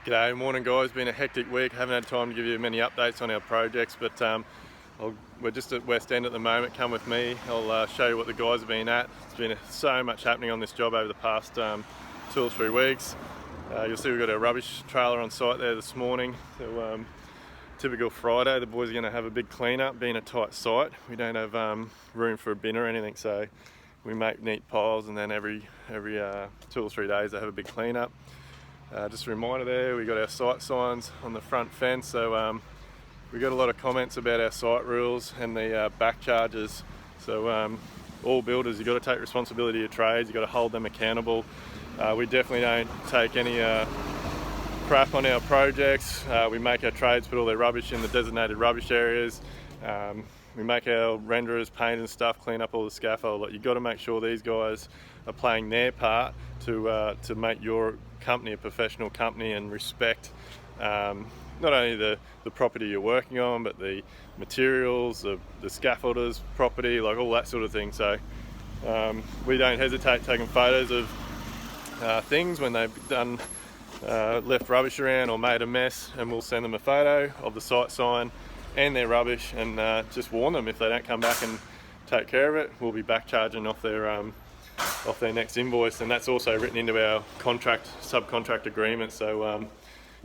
G'day, morning guys. Been a hectic week. Haven't had time to give you many updates on our projects, but we're just at West End at the moment. Come with me. I'll show you what the guys have been at. It's been so much happening on this job over the past 2 or 3 weeks. You'll see we've got our rubbish trailer on site there this morning. So typical Friday, the boys are going to have a big clean up. Being a tight site, we don't have room for a bin or anything, so we make neat piles, and then every 2 or 3 days they have a big clean up. Just a reminder there, we got our site signs on the front fence, so we got a lot of comments about our site rules and the back charges. So all builders, you've got to take responsibility of trades, you've got to hold them accountable. We definitely don't take any crap on our projects. We make our trades put all their rubbish in the designated rubbish areas. We make our renderers paint and stuff, clean up all the scaffold. Like, you've got to make sure these guys are playing their part to make your company a professional company and respect not only the property you're working on, but the materials, the scaffolders property, like all that sort of thing. So we don't hesitate taking photos of things when they've done left rubbish around or made a mess, and we'll send them a photo of the site sign and their rubbish, and just warn them if they don't come back and take care of it, we'll be back charging off their next invoice. And that's also written into our subcontract agreement. So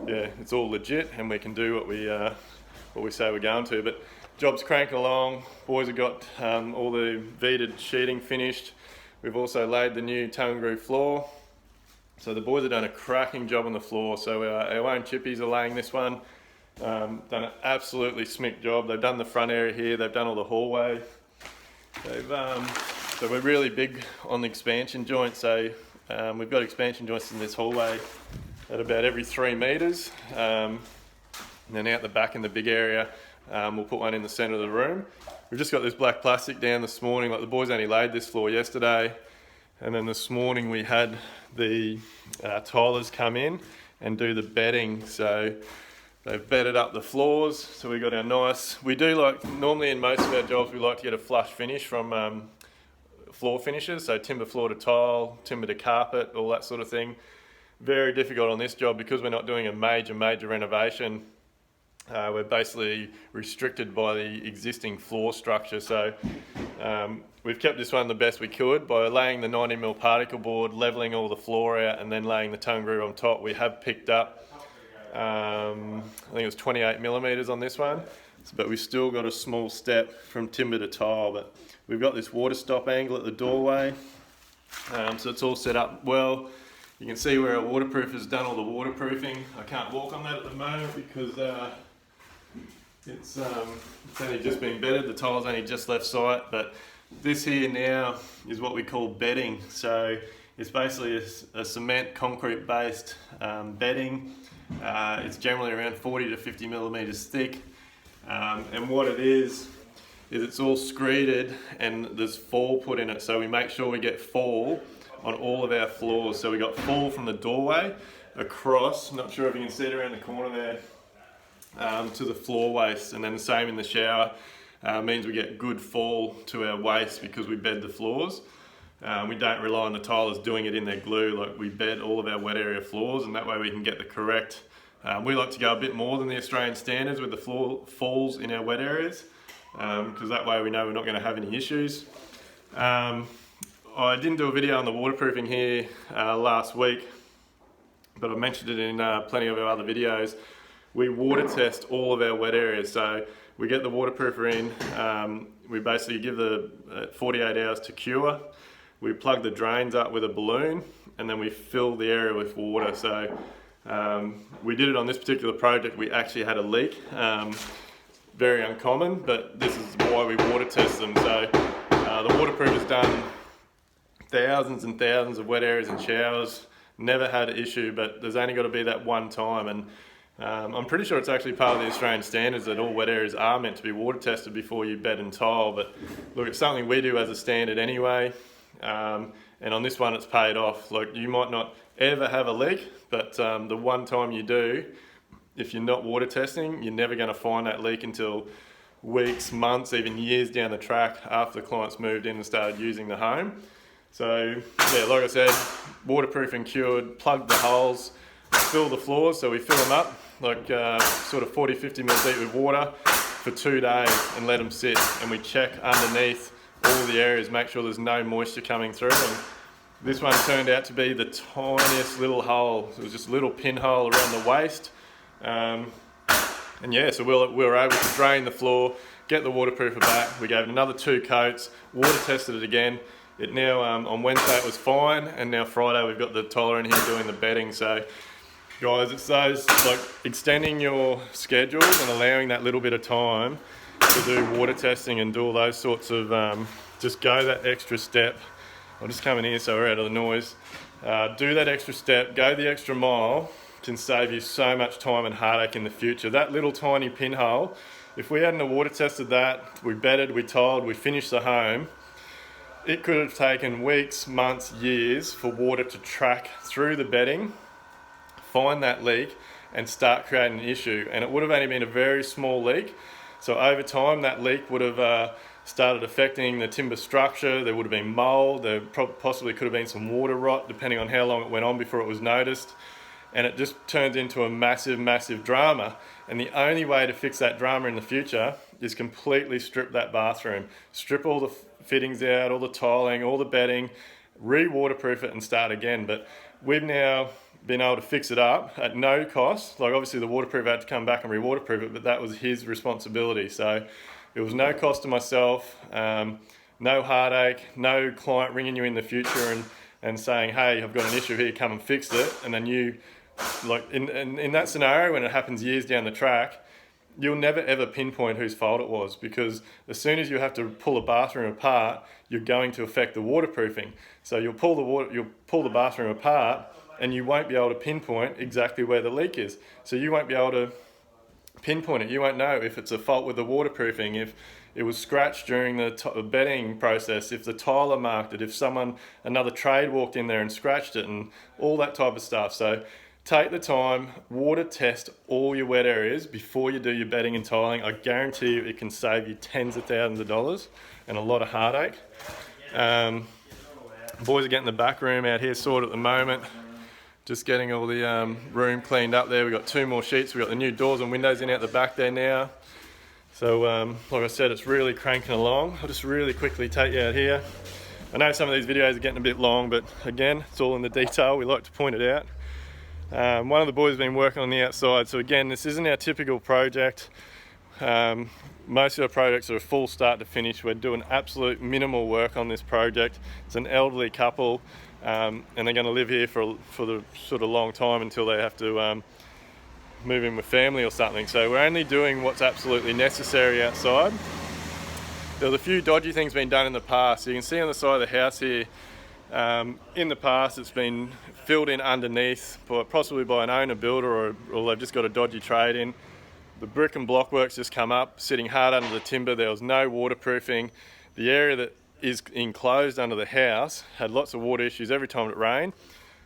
yeah, it's all legit, and we can do what we say we're going to. But job's cranking along. Boys have got all the veted sheeting finished. We've also laid the new tongue and groove floor. So the boys have done a cracking job on the floor. So our own chippies are laying this one. Done an absolutely smick job. They've done the front area here. They've done all the hallway. So we're really big on the expansion joints. So we've got expansion joints in this hallway at about every 3 meters. And then out the back in the big area, we'll put one in the center of the room. We've just got this black plastic down this morning. Like, the boys only laid this floor yesterday. And then this morning we had the tilers come in and do the bedding. So they've bedded up the floors. So we got our nice, we do like, normally in most of our jobs we like to get a flush finish from floor finishes. So timber floor to tile, timber to carpet, all that sort of thing. Very difficult on this job because we're not doing a major renovation. We're basically restricted by the existing floor structure. So we've kept this one the best we could by laying the 90mm particle board, levelling all the floor out, and then laying the tongue groove on top. We have picked up, I think it was 28mm on this one, but we've still got a small step from timber to tile. But we've got this water stop angle at the doorway, so it's all set up well. You can see where our waterproof has done all the waterproofing. I can't walk on that at the moment because it's only just been bedded. The tile's only just left site, but this here now is what we call bedding. So it's basically a cement concrete based bedding. It's generally around 40 to 50mm thick, and what it is it's all screeded and there's fall put in it. So we make sure we get fall on all of our floors. So we got fall from the doorway across, not sure if you can see it around the corner there, to the floor waste, and then the same in the shower. Means we get good fall to our waste because we bed the floors. We don't rely on the tilers doing it in their glue. Like, we bed all of our wet area floors, and that way we can get the correct. We like to go a bit more than the Australian standards with the floor falls in our wet areas, because that way we know we're not going to have any issues. I didn't do a video on the waterproofing here last week, but I mentioned it in plenty of our other videos. We water test all of our wet areas. So we get the waterproofer in, we basically give the 48 hours to cure. We plug the drains up with a balloon, and then we fill the area with water. So we did it on this particular project. We actually had a leak. Very uncommon, but this is why we water test them. So the waterproof has done thousands and thousands of wet areas and showers, never had an issue, but there's only got to be that one time. And I'm pretty sure it's actually part of the Australian standards that all wet areas are meant to be water tested before you bed and tile. But look, it's something we do as a standard anyway, and on this one it's paid off. Like, you might not ever have a leak, but the one time you do, if you're not water testing, you're never going to find that leak until weeks, months, even years down the track after the client's moved in and started using the home. So yeah, like I said, waterproof and cured, plugged the holes. fill the floors, so we fill them up like sort of 40-50 mil deep with water for 2 days and let them sit, and we check underneath all the areas, make sure there's no moisture coming through. And this one turned out to be the tiniest little hole. It was just a little pinhole around the waist. And yeah, so we were able to drain the floor, get the waterproofer back. We gave it another 2 coats, water tested it again. It now, on Wednesday it was fine, and now Friday we've got the Tyler in here doing the bedding. So guys, it's those, like, extending your schedules and allowing that little bit of time to do water testing and do all those sorts of, just go that extra step. I'll just come in here so we're out of the noise. Do that extra step, go the extra mile, can save you so much time and heartache in the future. That little tiny pinhole, if we hadn't water tested that, we bedded, we tiled, we finished the home, it could have taken weeks, months, years for water to track through the bedding, find that leak and start creating an issue. And it would have only been a very small leak. So over time that leak would have started affecting the timber structure. There would have been mold, there possibly could have been some water rot depending on how long it went on before it was noticed. And it just turns into a massive drama. And the only way to fix that drama in the future is completely strip that bathroom. Strip all the fittings out, all the tiling, all the bedding, re-waterproof it and start again. But we've now been able to fix it up at no cost. Like, obviously the waterproofer had to come back and re-waterproof it, but that was his responsibility. So it was no cost to myself, no heartache, no client ringing you in the future and saying, hey, I've got an issue here, come and fix it. And then you, like in that scenario, when it happens years down the track, you'll never ever pinpoint whose fault it was, because as soon as you have to pull a bathroom apart, you're going to affect the waterproofing. So you'll pull the bathroom apart and you won't be able to pinpoint exactly where the leak is. So you won't be able to pinpoint it. You won't know if it's a fault with the waterproofing, if it was scratched during the bedding process, if the tiler marked it, if another trade walked in there and scratched it, and all that type of stuff. So take the time, water test all your wet areas before you do your bedding and tiling. I guarantee you it can save you tens of thousands of dollars and a lot of heartache. Boys are getting the back room out here sorted at the moment. Just getting all the room cleaned up there. We've got 2 more sheets. We've got the new doors and windows in out the back there now. So like I said, it's really cranking along. I'll just really quickly take you out here. I know some of these videos are getting a bit long, but again, it's all in the detail. We like to point it out. One of the boys has been working on the outside. So again, this isn't our typical project. Most of our projects are a full start to finish. We're doing absolute minimal work on this project. It's an elderly couple, and they're going to live here for the sort of long time until they have to move in with family or something. So we're only doing what's absolutely necessary outside. There was a few dodgy things being done in the past. So you can see on the side of the house here, in the past it's been filled in underneath, possibly by an owner builder, or they've just got a dodgy trade in. The brick and block work's just come up, sitting hard under the timber. There was no waterproofing. The area that is enclosed under the house had lots of water issues every time it rained.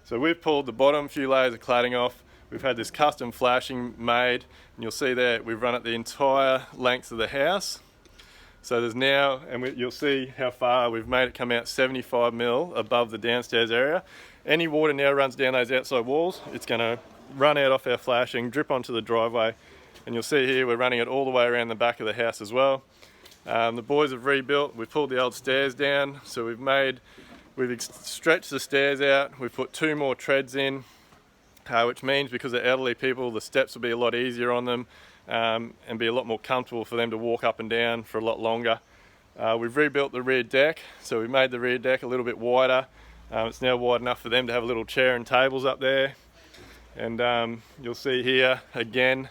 So we've pulled the bottom few layers of cladding off. We've had this custom flashing made, and you'll see there we've run it the entire length of the house. So there's now, and you'll see how far we've made it come out 75 mil above the downstairs area. Any water now runs down those outside walls. It's going to run out off our flashing, drip onto the driveway. And you'll see here we're running it all the way around the back of the house as well. The boys have rebuilt. We've pulled the old stairs down, so we've stretched the stairs out. We've put 2 more treads in, which means because they're elderly people, the steps will be a lot easier on them, and be a lot more comfortable for them to walk up and down for a lot longer. We've rebuilt the rear deck, so we made the rear deck a little bit wider. It's now wide enough for them to have a little chair and tables up there. And you'll see here again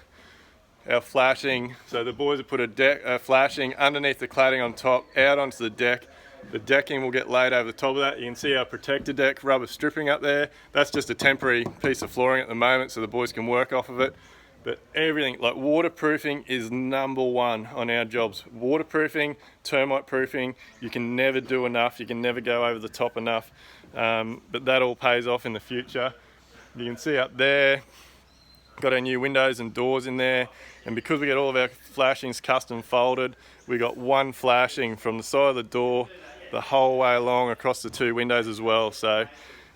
our flashing. So the boys have put a flashing underneath the cladding on top, out onto the deck. The decking will get laid over the top of that. You can see our protector deck rubber stripping up there. That's just a temporary piece of flooring at the moment so the boys can work off of it. But everything, like waterproofing is #1 on our jobs. Waterproofing, termite proofing, you can never do enough, you can never go over the top enough, but that all pays off in the future. You can see up there, got our new windows and doors in there, and because we get all of our flashings custom folded, we got 1 flashing from the side of the door the whole way along across the 2 windows as well. So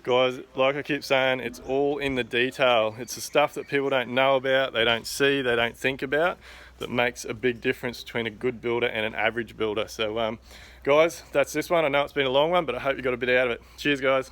Guys, like I keep saying, it's all in the detail. It's the stuff that people don't know about, they don't see, they don't think about, that makes a big difference between a good builder and an average builder. So guys, that's this one. I know it's been a long one, but I hope you got a bit out of it. Cheers, guys.